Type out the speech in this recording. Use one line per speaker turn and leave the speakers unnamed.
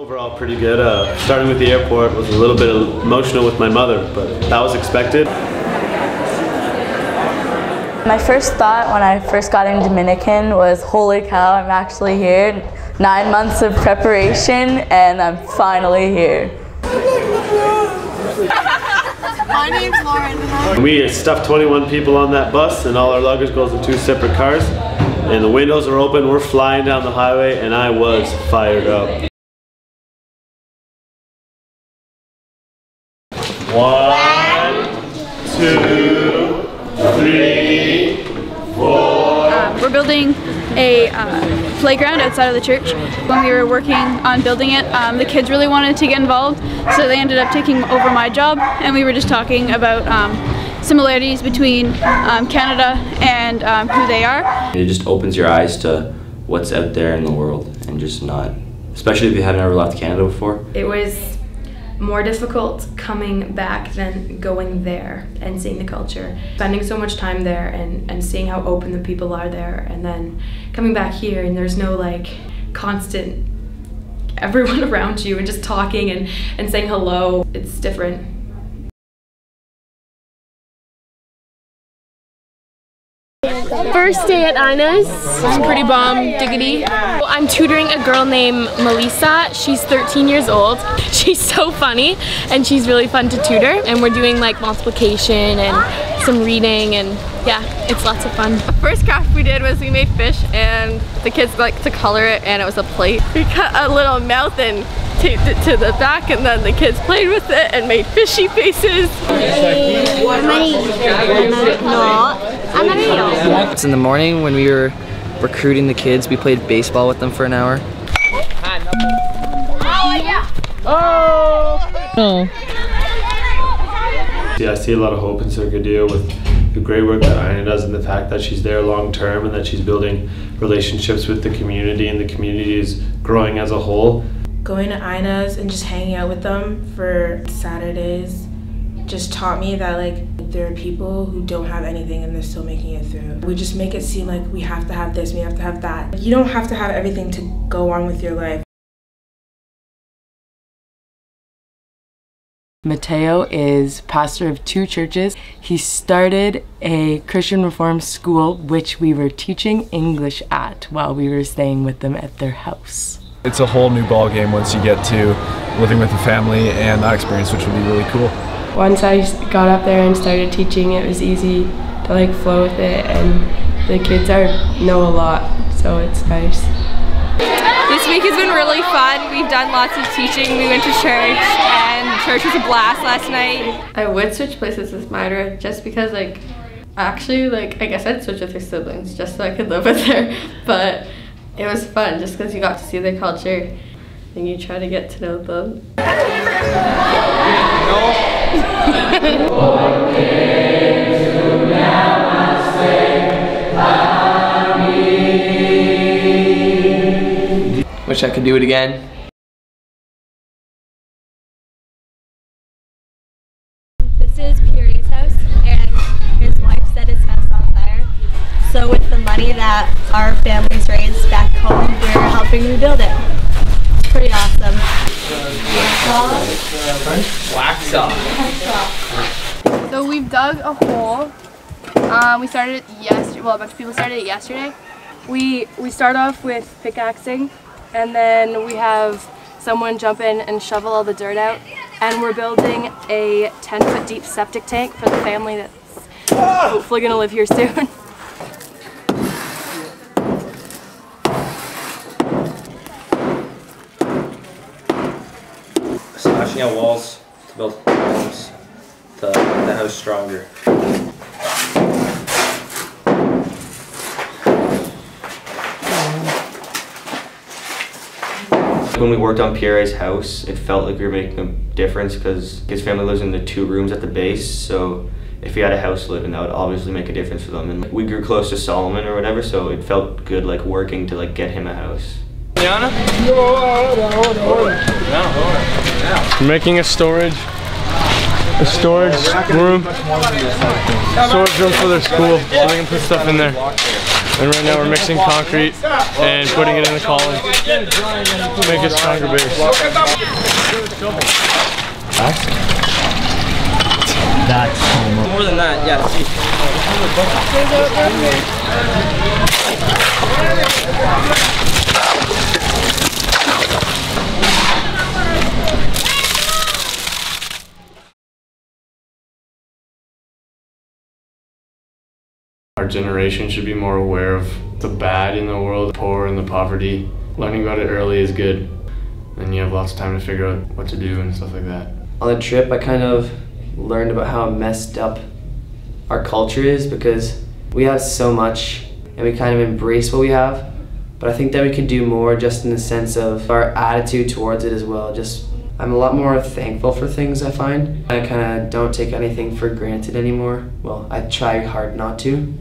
Overall pretty good. Starting with the airport was a little bit emotional with my mother, but that was expected.
My first thought when I first got in Dominican was, holy cow, I'm actually here. 9 months of preparation and I'm finally here.
My name's Lauren.
We stuffed 21 people on that bus and all our luggage goes in 2 separate cars. And the windows are open, we're flying down the highway and I was fired up. 1, 2, 3, 4.
We're building a playground outside of the church. When we were working on building it, the kids really wanted to get involved, so they ended up taking over my job, and we were just talking about similarities between Canada and who they are.
It just opens your eyes to what's out there in the world, and just not, especially if you haven't ever left Canada before.
It was more difficult coming back than going there and seeing the culture. Spending so much time there and seeing how open the people are there, and then coming back here and there's no like constant everyone around you and just talking and saying hello. It's different.
First day at Ina's, it's pretty bomb diggity. I'm tutoring a girl named Melissa. She's 13 years old. She's so funny and she's really fun to tutor, and we're doing like multiplication and some reading, and yeah, it's lots of fun.
The first craft we did was we made fish, and the kids like to color it, and it was a plate. We cut a little mouth and taped it to the back, and then the kids played with it and made fishy faces.
It's in the morning when we were recruiting the kids. We played baseball with them for an hour.
Yeah, I see a lot of hope in Circadio with the great work that Ina does, and the fact that she's there long term and that she's building relationships with the community, and the community is growing as a whole.
Going to Ina's and just hanging out with them for Saturdays just taught me that like there are people who don't have anything and they're still making it through. We just make it seem like we have to have this, we have to have that. You don't have to have everything to go on with your life.
Mateo is pastor of 2 churches. He started a Christian Reformed school which we were teaching English at while we were staying with them at their house.
It's a whole new ball game once you get to living with a family and that experience, which will be really cool.
Once I got up there and started teaching, it was easy to like flow with it, and the kids know a lot, so it's nice.
This week has been really fun. We've done lots of teaching. We went to church, and church was a blast last night. I would switch places with Myra just because I guess I'd switch with her siblings just so I could live with her, but it was fun just because you got to see their culture and you try to get to know them.
Wish I could do it again.
This is Pierre's house, and his wife set his house on fire. So with the money that our family's raised back home, we're helping rebuild it. It's pretty awesome.
Wax off.
So we've dug a hole. We started it yesterday. Well, a bunch of people started it yesterday. We start off with pickaxing, and then we have someone jump in and shovel all the dirt out. And we're building a 10-foot deep septic tank for the family that's hopefully gonna live here soon.
Smashing out walls to build homes to make the house stronger. When we worked on Pierre's house, it felt like we were making a difference because his family lives in the 2 rooms at the base, so if he had a house to live in, that would obviously make a difference for them. And we grew close to Solomon or whatever, so it felt good like working to like get him a house.
We're making a storage room for their school, so they can put stuff in there. And right now we're mixing concrete and putting it in the column to make a stronger base.
That's more than that, yeah.
Our generation should be more aware of the bad in the world, the poor and the poverty. Learning about it early is good, and you have lots of time to figure out what to do and stuff like that.
On the trip, I kind of learned about how messed up our culture is, because we have so much and we kind of embrace what we have, but I think that we could do more just in the sense of our attitude towards it as well. I'm a lot more thankful for things, I find. I kind of don't take anything for granted anymore. Well, I try hard not to.